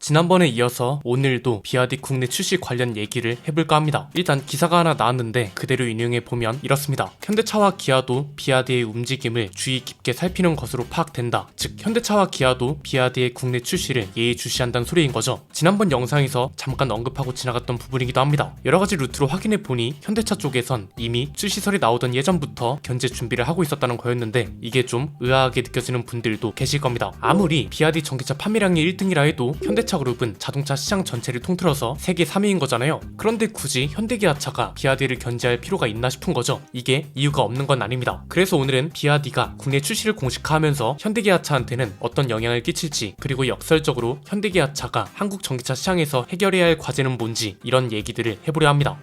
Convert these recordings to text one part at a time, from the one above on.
지난번에 이어서 오늘도 비아디 국내 출시 관련 얘기를 해볼까 합니다. 일단 기사가 하나 나왔는데 그대로 인용해보면 이렇습니다. 현대차와 기아도 비아디의 움직임을 주의 깊게 살피는 것으로 파악된다. 즉 현대차와 기아도 비아디의 국내 출시를 예의주시한다는 소리인 거죠. 지난번 영상에서 잠깐 언급하고 지나갔던 부분이기도 합니다. 여러가지 루트로 확인해보니 현대차 쪽에선 이미 출시설이 나오던 예전부터 견제 준비를 하고 있었다는 거였는데 이게 좀 의아하게 느껴지는 분들도 계실 겁니다. 아무리 비아디 전기차 판매량이 1등이라 해도 현대차 그룹은 자동차 시장 전체를 통틀어서 세계 3위인 거잖아요. 그런데 굳이 현대기아차가 비아디를 견제할 필요가 있나 싶은 거죠. 이게 이유가 없는 건 아닙니다. 그래서 오늘은 비아디가 국내 출시를 공식화하면서 현대기아차한테는 어떤 영향을 끼칠지, 그리고 역설적으로 현대기아차가 한국 전기차 시장에서 해결해야 할 과제는 뭔지, 이런 얘기들을 해보려 합니다.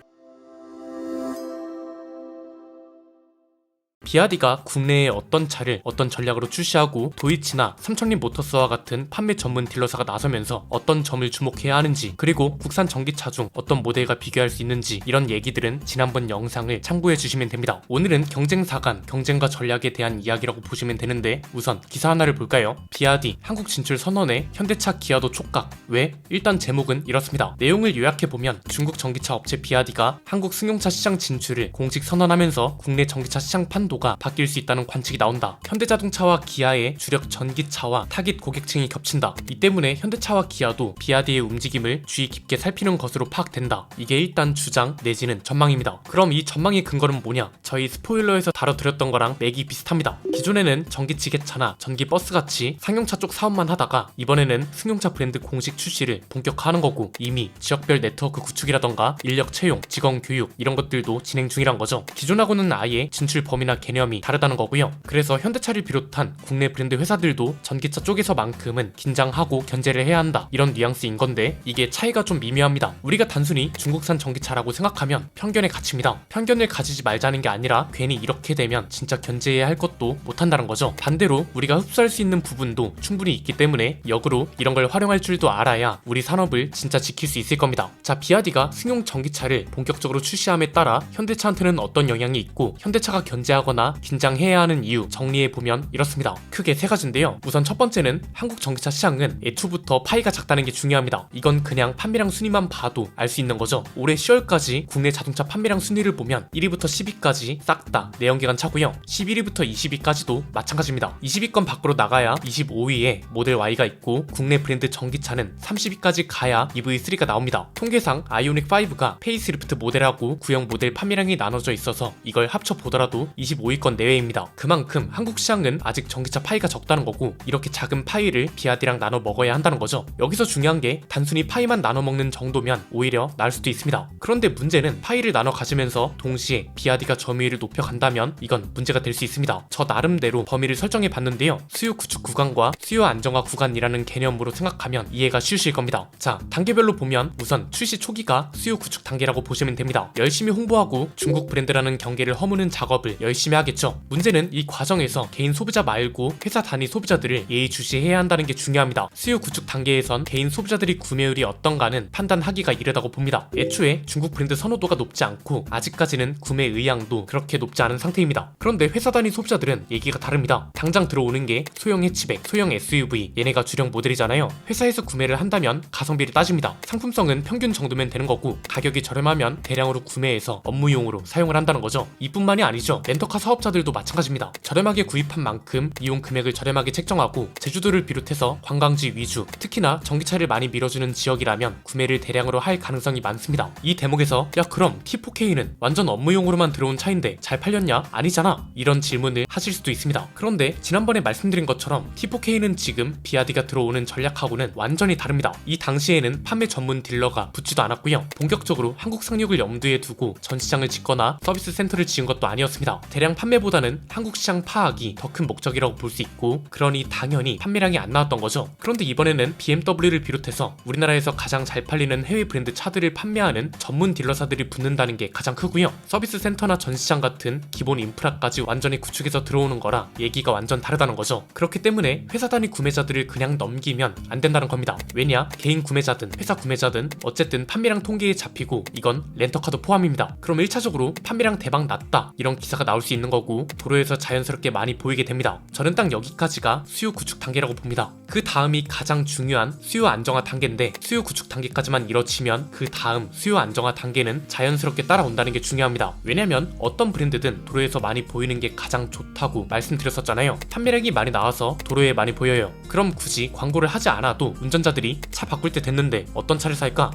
비아디가 국내에 어떤 차를 어떤 전략으로 출시하고 도이치나 삼성림 모터스와 같은 판매 전문 딜러사가 나서면서 어떤 점을 주목해야 하는지, 그리고 국산 전기차 중 어떤 모델과 비교할 수 있는지, 이런 얘기들은 지난번 영상을 참고해 주시면 됩니다. 오늘은 경쟁사 간 경쟁과 전략에 대한 이야기라고 보시면 되는데 우선 기사 하나를 볼까요? 비아디 한국 진출 선언에 현대차 기아도 촉각. 왜? 일단 제목은 이렇습니다. 내용을 요약해보면 중국 전기차 업체 비아디가 한국 승용차 시장 진출을 공식 선언하면서 국내 전기차 시장 판도 가 바뀔 수 있다는 관측이 나온다. 현대자동차와 기아의 주력 전기차와 타깃 고객층이 겹친다. 이 때문에 현대차와 기아도 비아디의 움직임을 주의 깊게 살피는 것으로 파악된다. 이게 일단 주장 내지는 전망입니다. 그럼 이 전망의 근거는 뭐냐? 저희 스포일러에서 다뤄드렸던 거랑 맥이 비슷합니다. 기존에는 전기지게차나 전기버스같이 상용차 쪽 사업만 하다가 이번에는 승용차 브랜드 공식 출시를 본격화하는 거고, 이미 지역별 네트워크 구축이라던가 인력 채용, 직원 교육 이런 것들도 진행 중이란 거죠. 기존하고는 아예 진출 범위나 개념이 다르다는 거고요. 그래서 현대차를 비롯한 국내 브랜드 회사들도 전기차 쪽에서만큼은 긴장하고 견제를 해야 한다, 이런 뉘앙스인 건데 이게 차이가 좀 미묘합니다. 우리가 단순히 중국산 전기차라고 생각하면 편견의 가치입니다. 편견을 가지지 말자는 게 아니라 괜히 이렇게 되면 진짜 견제해야 할 것도 못한다는 거죠. 반대로 우리가 흡수할 수 있는 부분도 충분히 있기 때문에 역으로 이런 걸 활용할 줄도 알아야 우리 산업을 진짜 지킬 수 있을 겁니다. 자, 비아디가 승용 전기차를 본격적으로 출시함에 따라 현대차한테는 어떤 영향이 있고 현대차가 견제하거나 긴장해야 하는 이유 정리해보면 이렇습니다. 크게 세 가지인데요. 우선 첫 번째는 한국 전기차 시장은 애초부터 파이가 작다는 게 중요합니다. 이건 그냥 판매량 순위만 봐도 알 수 있는 거죠. 올해 10월까지 국내 자동차 판매량 순위를 보면 1위부터 10위까지 싹 다 내연기관 차고요. 11위부터 20위까지도 마찬가지입니다. 20위권 밖으로 나가야 25위에 모델 Y가 있고 국내 브랜드 전기차는 30위까지 가야 EV3가 나옵니다. 통계상 아이오닉5가 페이스리프트 모델하고 구형 모델 판매량이 나눠져 있어서 이걸 합쳐보더라도 25위권 내외입니다. 그만큼 한국 시장은 아직 전기차 파이가 적다는 거고, 이렇게 작은 파이를 비아디랑 나눠 먹어야 한다는 거죠. 여기서 중요한 게 단순히 파이만 나눠 먹는 정도면 오히려 나을 수도 있습니다. 그런데 문제는 파이를 나눠 가지면서 동시에 비아디가 점유율을 높여간다면 이건 문제가 될 수 있습니다. 저 나름대로 범위를 설정해 봤는데요. 수요 구축 구간과 수요 안정화 구간이라는 개념으로 생각하면 이해가 쉬우실 겁니다. 자, 단계별로 보면 우선 출시 초기가 수요 구축 단계라고 보시면 됩니다. 열심히 홍보하고 중국 브랜드라는 경계를 허무는 작업을 열심히 하겠죠. 문제는 이 과정에서 개인 소비자 말고 회사 단위 소비자들을 예의주시해야 한다는 게 중요합니다. 수요 구축 단계에선 개인 소비자들이 구매율이 어떤가는 판단하기가 이르다고 봅니다. 애초에 중국 브랜드 선호도가 높지 않고 아직까지는 구매 의향도 그렇게 높지 않은 상태입니다. 그런데 회사 단위 소비자들은 얘기가 다릅니다. 당장 들어오는 게 소형 해치백, 소형 SUV, 얘네가 주력 모델이잖아요. 회사에서 구매를 한다면 가성비를 따집니다. 상품성은 평균 정도면 되는 거고, 가격이 저렴하면 대량으로 구매해서 업무용으로 사용을 한다는 거죠. 이뿐만이 아니죠. 렌터카 사업자들도 마찬가지입니다. 저렴하게 구입한 만큼 이용 금액을 저렴하게 책정하고, 제주도를 비롯해서 관광지 위주, 특히나 전기차를 많이 밀어주는 지역이라면 구매를 대량으로 할 가능성이 많습니다. 이 대목에서 야, 그럼 T4K는 완전 업무용으로만 들어온 차인데 잘 팔렸냐? 아니잖아, 이런 질문을 하실 수도 있습니다. 그런데 지난번에 말씀드린 것처럼 T4K는 지금 비아디가 들어오는 전략하고는 완전히 다릅니다. 이 당시에는 판매 전문 딜러가 붙지도 않았고요. 본격적으로 한국 상륙을 염두에 두고 전시장을 짓거나 서비스 센터를 지은 것도 아니었습니다. 대량 판매보다는 한국 시장 파악이 더 큰 목적이라고 볼 수 있고, 그러니 당연히 판매량이 안 나왔던 거죠. 그런데 이번에는 BMW를 비롯해서 우리나라에서 가장 잘 팔리는 해외 브랜드 차들을 판매하는 전문 딜러사들이 붙는다는 게 가장 크고요. 서비스 센터나 전시장 같은 기본 인프라까지 완전히 구축해서 들어오는 거라 얘기가 완전 다르다는 거죠. 그렇기 때문에 회사 단위 구매자들을 그냥 넘기면 안 된다는 겁니다. 왜냐? 개인 구매자든 회사 구매자든 어쨌든 판매량 통계에 잡히고 이건 렌터카도 포함입니다. 그럼 1차적으로 판매량 대박 났다, 이런 기사가 나올 수 있는 거고 도로에서 자연스럽게 많이 보이게 됩니다. 저는 딱 여기까지가 수요 구축 단계라고 봅니다. 그 다음이 가장 중요한 수요 안정화 단계인데 수요 구축 단계까지만 이뤄지면 그 다음 수요 안정화 단계는 자연스럽게 따라온다는 게 중요합니다. 왜냐면 어떤 브랜드든 도로에서 많이 보이는 게 가장 좋다고 말씀드렸었잖아요. 판매량이 많이 나와서 도로에 많이 보여요. 그럼 굳이 광고를 하지 않아도 운전자들이 차 바꿀 때 됐는데 어떤 차를 살까?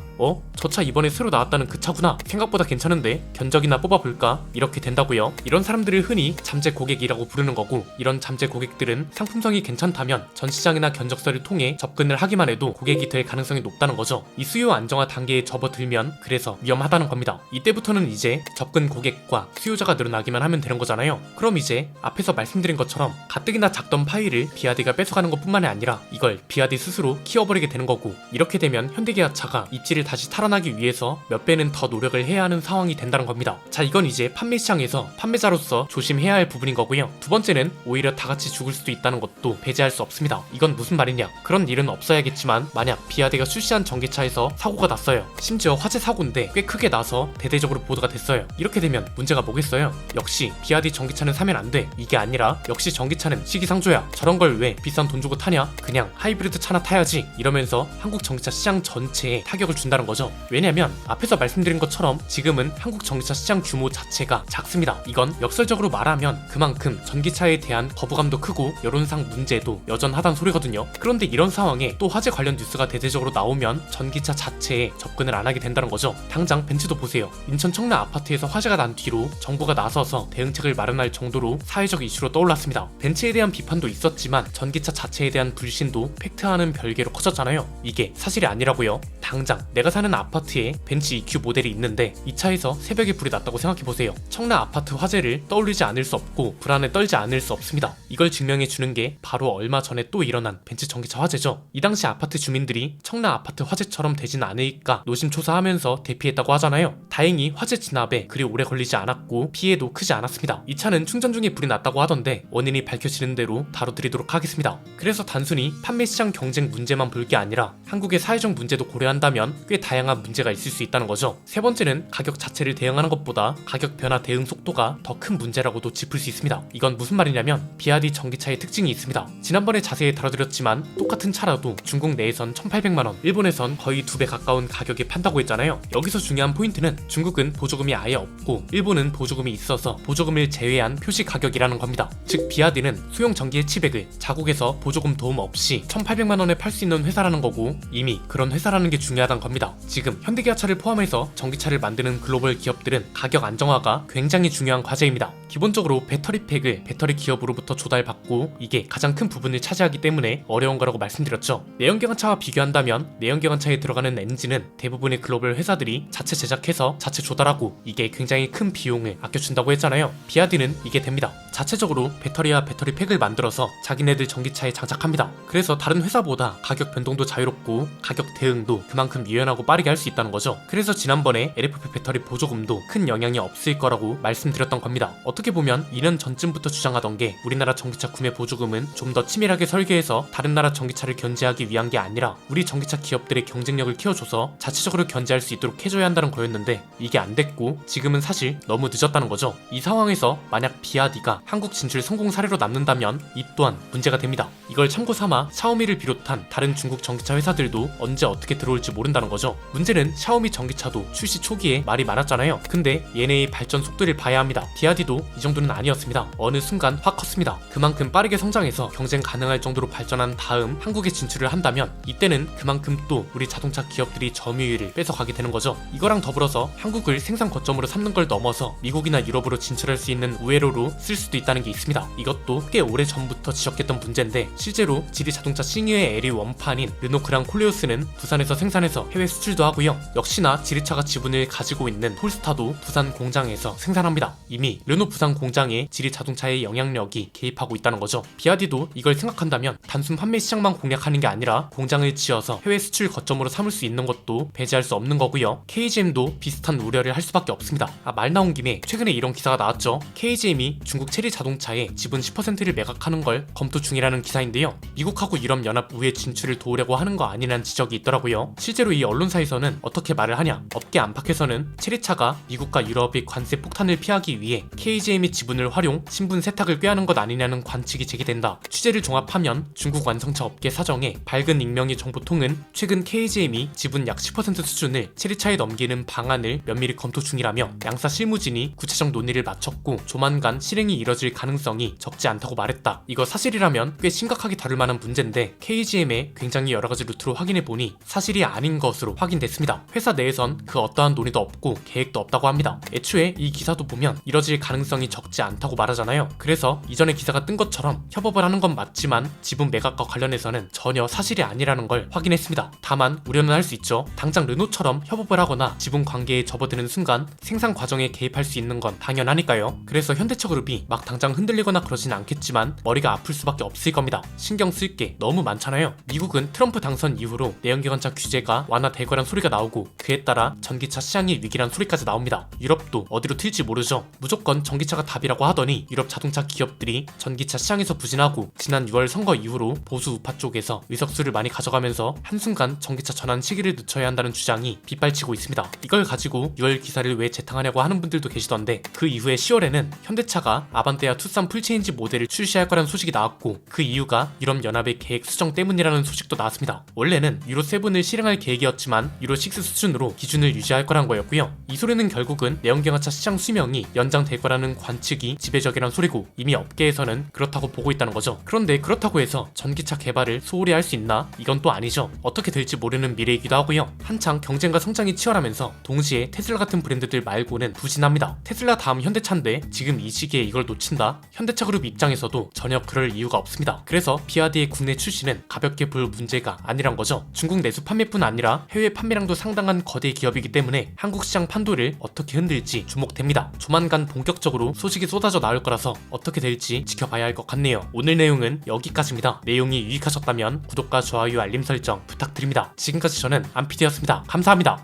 저 차 이번에 새로 나왔다는 그 차구나. 생각보다 괜찮은데 견적이나 뽑아볼까? 이렇게 된다고요. 이런 사람들을 흔히 잠재 고객이라고 부르는 거고, 이런 잠재 고객들은 상품성이 괜찮다면 전시장이나 견적서를 통해 접근을 하기만 해도 고객이 될 가능성이 높다는 거죠. 이 수요 안정화 단계에 접어들면 그래서 위험하다는 겁니다. 이때부터는 이제 접근 고객과 수요자가 늘어나기만 하면 되는 거잖아요. 그럼 이제 앞에서 말씀드린 것처럼 가뜩이나 작던 파일을 비아디가 뺏어가는 것뿐만이 아니라 이걸 비아디 스스로 키워버리게 되는 거고, 이렇게 되면 현대기아차가 입지를 다시 탈환하기 위해서 몇 배는 더 노력을 해야 하는 상황이 된다는 겁니다. 자, 이건 이제 판매 시장에서 판매자로서 조심해야 할 부분인 거고요. 두 번째는 오히려 다 같이 죽을 수도 있다는 것도 배제할 수 없습니다. 이건 무슨 말이냐? 그런 일은 없어야겠지만 만약 비아디가 출시한 전기차에서 사고가 났어요. 심지어 화재 사고인데 꽤 크게 나서 대대적으로 보도가 됐어요. 이렇게 되면 문제가 뭐겠어요? 역시 비아디 전기차는 사면 안 돼. 이게 아니라 역시 전기차는 시기상조야. 저런 걸 왜 비싼 돈 주고 타냐? 그냥 하이브리드 차나 타야지. 이러면서 한국 전기차 시장 전체에 타격을 준다는 거죠. 왜냐면 앞에서 말씀드린 것처럼 지금은 한국 전기차 시장 규모 자체가 작습니다. 이건 역설적으로 말하면 그만큼 전기차에 대한 거부감도 크고 여론상 문제도 여전하단 소리거든요. 그런데 이런 상황에 또 화재 관련 뉴스가 대대적으로 나오면 전기차 자체에 접근을 안 하게 된다는 거죠. 당장 벤츠도 보세요. 인천 청라 아파트에서 화재가 난 뒤로 정부가 나서서 대응책을 마련할 정도로 사회적 이슈로 떠올랐습니다. 벤츠에 대한 비판도 있었지만 전기차 자체에 대한 불신도 팩트와는 별개로 커졌잖아요. 이게 사실이 아니라고요. 당장 내가 사는 아파트에 벤츠 EQ 모델이 있는데 이 차에서 새벽에 불이 났다고 생각해보세요. 청라 아파트 화재를 떠올리지 않을 수 없고 불안에 떨지 않을 수 없습니다. 이걸 증명해주는 게 바로 얼마 전에 또 일어난 벤츠 전기차 화재죠. 이 당시 아파트 주민들이 청라 아파트 화재처럼 되진 않을까 노심초사하면서 대피했다고 하잖아요. 다행히 화재 진압에 그리 오래 걸리지 않았고 피해도 크지 않았습니다. 이 차는 충전 중에 불이 났다고 하던데 원인이 밝혀지는 대로 다뤄드리도록 하겠습니다. 그래서 단순히 판매 시장 경쟁 문제만 볼 게 아니라 한국의 사회적 문제도 고려한다면 꽤 다양한 문제가 있을 수 있다는 거죠. 세 번째는 가격 자체를 대응하는 것보다 가격 변화 대응 속도가 더 큰 문제라고도 짚을 수 있습니다. 이건 무슨 말이냐면 비아디 전기차의 특징이 있습니다. 지난번에 자세히 다뤄드렸지만 똑같은 차라도 중국 내에선 1,800만원, 일본에선 거의 2배 가까운 가격에 판다고 했잖아요. 여기서 중요한 포인트는 중국은 보조금이 아예 없고 일본은 보조금이 있어서 보조금을 제외한 표시 가격이라는 겁니다. 즉 비아디는 소형 전기 해치백을 자국에서 보조금 도움 없이 1,800만원에 팔 수 있는 회사라는 거고, 이미 그런 회사라는 게 중요하단 겁니다. 지금 현대기아차를 포함해서 전기차를 만드는 글로벌 기업들은 가격 안정화가 굉장히 중요한 과제입니다. 기본적으로 배터리팩을 배터리 기업으로부터 조달받고 이게 가장 큰 부분을 차지하기 때문에 어려운 거라고 말씀드렸죠. 내연기관차와 비교한다면 내연기관차에 들어가는 엔진은 대부분의 글로벌 회사들이 자체 제작해서 자체 조달하고 이게 굉장히 큰 비용을 아껴준다고 했잖아요. 비아디는 이게 됩니다. 자체적으로 배터리와 배터리팩을 만들어서 자기네들 전기차에 장착합니다. 그래서 다른 회사보다 가격 변동도 자유롭고 가격 대응도 그만큼 유연하고 빠르게 할 수 있다는 거죠. 그래서 지난번에 LFP 배터리 보조금도 큰 영향이 없을 거라고 말씀드렸던 겁니다. 어떻게 보면 2년 전쯤부터 주장하던 게 우리나라 전기차 구매 보조금은 좀 더 치밀하게 설계해서 다른 나라 전기차를 견제하기 위한 게 아니라 우리 전기차 기업들의 경쟁력을 키워줘서 자체적으로 견제할 수 있도록 해줘야 한다는 거였는데 이게 안 됐고 지금은 사실 너무 늦었다는 거죠. 이 상황에서 만약 비아디가 한국 진출 성공 사례로 남는다면 이 또한 문제가 됩니다. 이걸 참고 삼아 샤오미를 비롯한 다른 중국 전기차 회사들도 언제 어떻게 들어올지 모른다는 거죠. 문제는 샤오미 전기차도 출시 초기에 말이 많았잖아요. 근데 얘네의 발전 속도를 봐야 합니다. 비아디도 이 정도는 아니었습니다. 어느 순간 확 컸습니다. 그만큼 빠르게 성장해서 경쟁 가능할 정도로 발전한 다음 한국에 진출을 한다면 이때는 그만큼 또 우리 자동차 기업들이 점유율을 뺏어가게 되는 거죠. 이거랑 더불어서 한국을 생산 거점으로 삼는 걸 넘어서 미국이나 유럽으로 진출할 수 있는 우회로로 쓸 수도 있다는 게 있습니다. 이것도 꽤 오래 전부터 지적했던 문제인데 실제로 지리 자동차 싱유의 LE 원판인 르노크랑 콜레오스는 부산에서 생산해서 해외 수출도 하고요. 역시나 지리차가 지분을 가지고 있는 폴스타도 부산 공장에서 생산합니다. 이미 르노 부산 공장에 지리 자동차의 영향력이 개입하고 있다는 거죠. 비아디도 이걸 생각한다면 단순 판매 시장만 공략하는 게 아니라 공장을 지어서 해외 수출 거점으로 삼을 수 있는 것도 배제할 수 없는 거고요. KGM도 비슷한 우려를 할 수밖에 없습니다. 말 나온 김에 최근에 이런 기사가 나왔죠. KGM이 중국 체리 자동차에 지분 10%를 매각하는 걸 검토 중이라는 기사인데요. 미국하고 유럽 연합 우회 진출을 도우려고 하는 거 아니냐는 지적이 있더라고요. 실제로 이 언론사에서는 어떻게 말을 하냐? 업계 안팎에서는 체리차가 미국과 유럽의 관세 폭탄을 피하기 위해 KGM의 지분을 활용 신분 세탁을 꾀하는 것 아니냐는 관측이 제기된다. 취재를 종합하면 중국 완성차 업계 사정에 밝은 익명의 정보통은 최근 KGM이 지분 약 10% 수준을 체리차에 넘기는 방안을 면밀히 검토 중이라며 양사 실무진이 구체적 논의를 마쳤고 조만간 실행이 이뤄질 가능성이 적지 않다고 말했다. 이거 사실이라면 꽤 심각하게 다룰 만한 문제인데 KGM의 굉장히 여러가지 루트로 확인해보니 사실이 아닌 것으로 확인됐습니다. 회사 내에선 그 어떠한 논의도 없고 계획도 없다고 합니다. 애초에 이 기사도 보면 이뤄질 가능성이 적지 않다고 말하잖아요. 그래서 이전에 기사가 뜬 것처럼 협업을 하는 건 맞지만 지분 매각과 관련해서는 전혀 사실이 아니라는 걸 확인했습니다. 다만 우려는 할 수 있죠. 당장 르노처럼 협업을 하거나 지분 관계에 접어드는 순간 생산 과정에 개입할 수 있는 건 당연하니까요. 그래서 현대차그룹이 막 당장 흔들리거나 그러진 않겠지만 머리가 아플 수밖에 없을 겁니다. 신경 쓸 게 너무 많잖아요. 미국은 트럼프 당선 이후로 내연기관차 규제가 완화될 거란 소리가 나오고 그에 따라 전기차 시장이 위기란 소리까지 나옵니다. 유럽도 어디로 튈지 모르죠. 무조건 전기차가 답이라고 하더니 유럽 자동차 기업들이 전기차 시장에서 부진하고 지난 6월 선거 이후로 보수 우파 쪽에서 의석수를 많이 가져가면서 한순간 전기차 전환 시기를 늦춰야 한다는 주장이 빗발치고 있습니다. 이걸 가지고 6월 기사를 왜 재탕하냐고 하는 분들도 계시던데 그 이후에 10월에는 현대차가 아반떼와 투싼 풀체인지 모델을 출시할 거라는 소식이 나왔고 그 이유가 유럽연합의 계획 수정 때문이라는 소식도 나왔습니다. 원래는 유로7을 실행할 계획이었지만 유로6 수준으로 기준을 유지할 거란 거였고요. 이 소리는 결국은 내연기관차 시장 수명이 연장될 거라는 관측이 지배적이란 소리고 이미 업계에서는 그렇다고 보고 있다는 거죠. 그런데 그렇다고 해서 전기차 개발을 소홀히 할 수 있나? 이건 또 아니죠. 어떻게 될지 모르는 미래이기도 하고요. 한창 경쟁과 성장이 치열하면서 동시에 테슬라 같은 브랜드들 말고는 부진합니다. 테슬라 다음 현대차인데 지금 이 시기에 이걸 놓친다? 현대차 그룹 입장에서도 전혀 그럴 이유가 없습니다. 그래서 비아드의 국내 출시는 가볍게 볼 문제가 아니란 거죠. 중국 내수 판매뿐 아니라 해외 판매량도 상당한 거대 기업이기 때문에 한국 시장 판도를 어떻게 흔들지 주목됩니다. 조만간 본격적으로 소식이 쏟아져 나올 거라서 어떻게 될지 지켜봐야 할 것 같네요. 오늘 내용은 여기까지입니다. 내용이 유익하셨다면 구독과 좋아요 알림 설정 부탁드립니다. 지금까지 저는 안피디였습니다. 감사합니다.